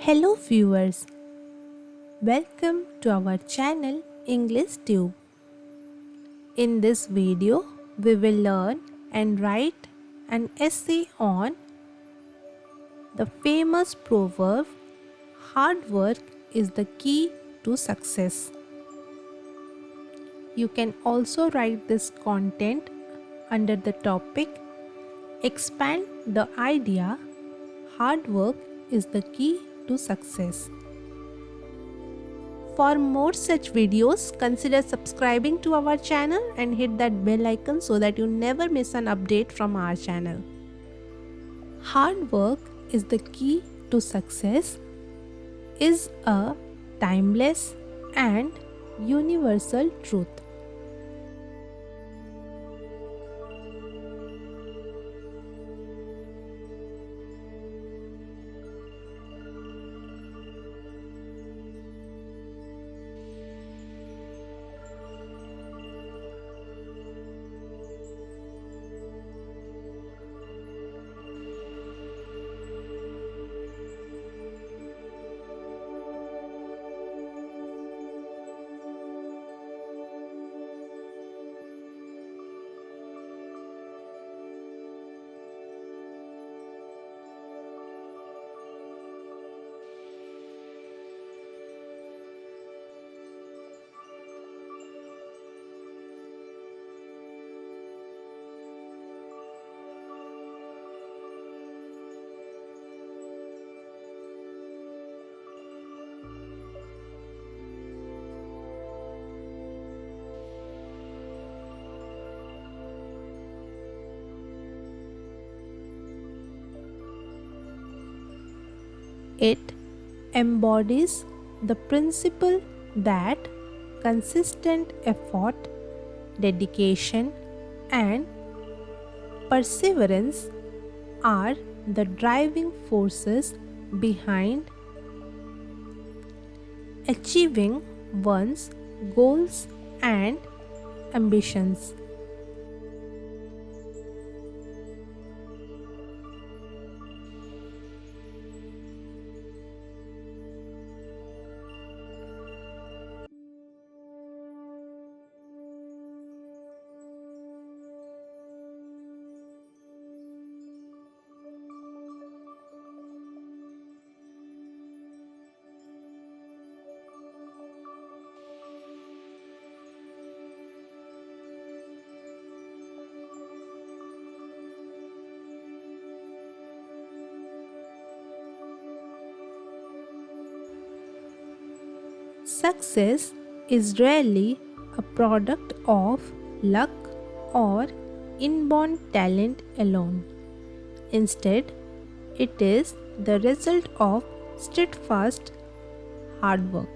Hello viewers, welcome to our channel English Tube. In this video, we will learn and write an essay on the famous proverb, hard work is the key to success. You can also write this content under the topic, expand the idea, hard work is the key to success. For more such videos, consider subscribing to our channel and hit that bell icon so that you never miss an update from our channel. Hard work is the key to success is a timeless and universal truth. It embodies the principle that consistent effort, dedication, and perseverance are the driving forces behind achieving one's goals and ambitions. Success is rarely a product of luck or inborn talent alone. Instead, it is the result of steadfast hard work.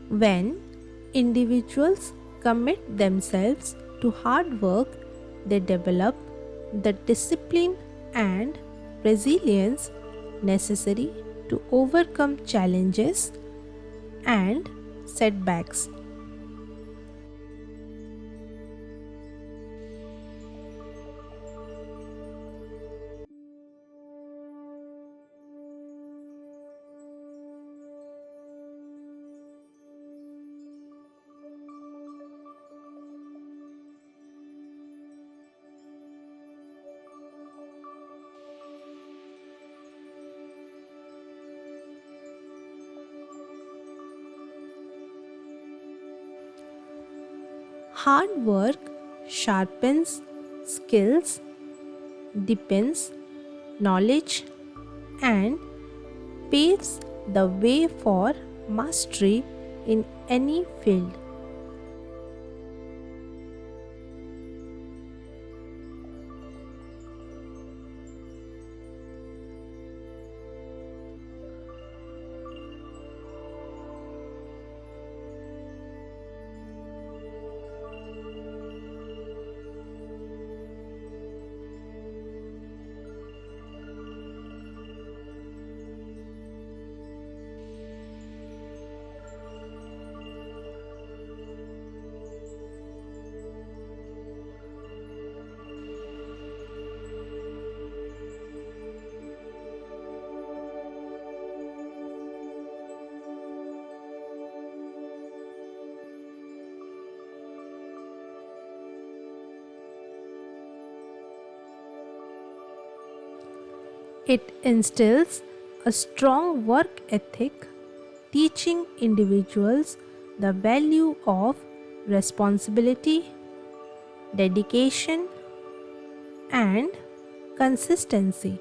When individuals commit themselves to hard work, they develop the discipline and resilience necessary to overcome challenges and setbacks. Hard work sharpens skills, deepens knowledge, and paves the way for mastery in any field. It instills a strong work ethic, teaching individuals the value of responsibility, dedication, and consistency.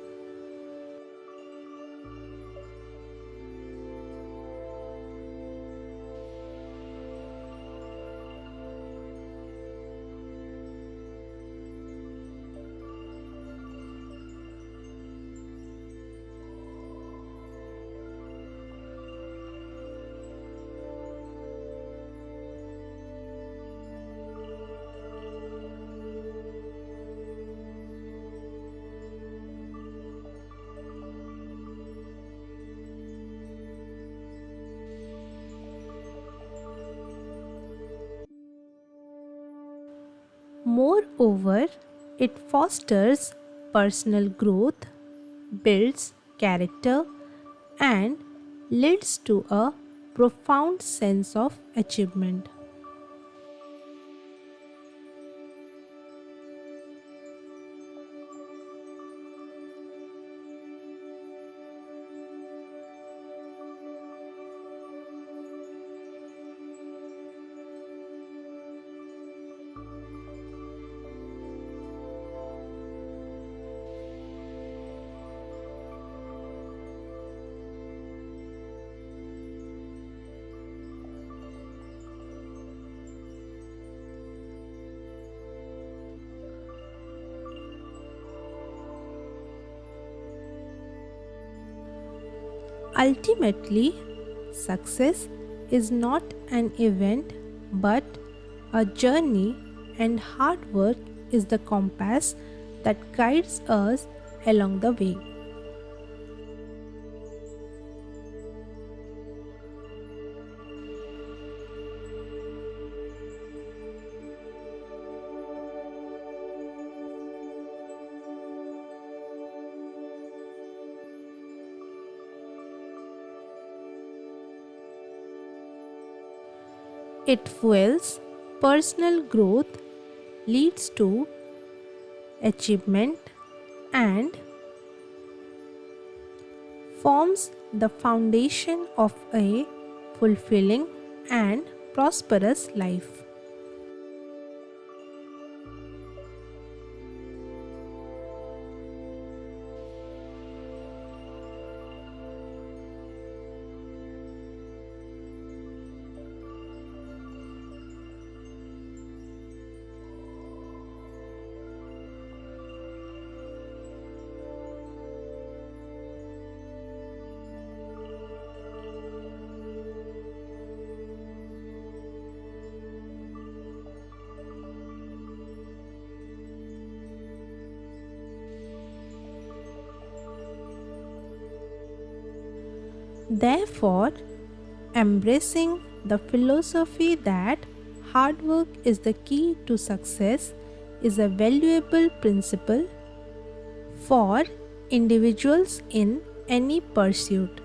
Moreover, it fosters personal growth, builds character, and leads to a profound sense of achievement. Ultimately, success is not an event but a journey, and hard work is the compass that guides us along the way. It fuels personal growth, leads to achievement, and forms the foundation of a fulfilling and prosperous life. Therefore, embracing the philosophy that hard work is the key to success is a valuable principle for individuals in any pursuit.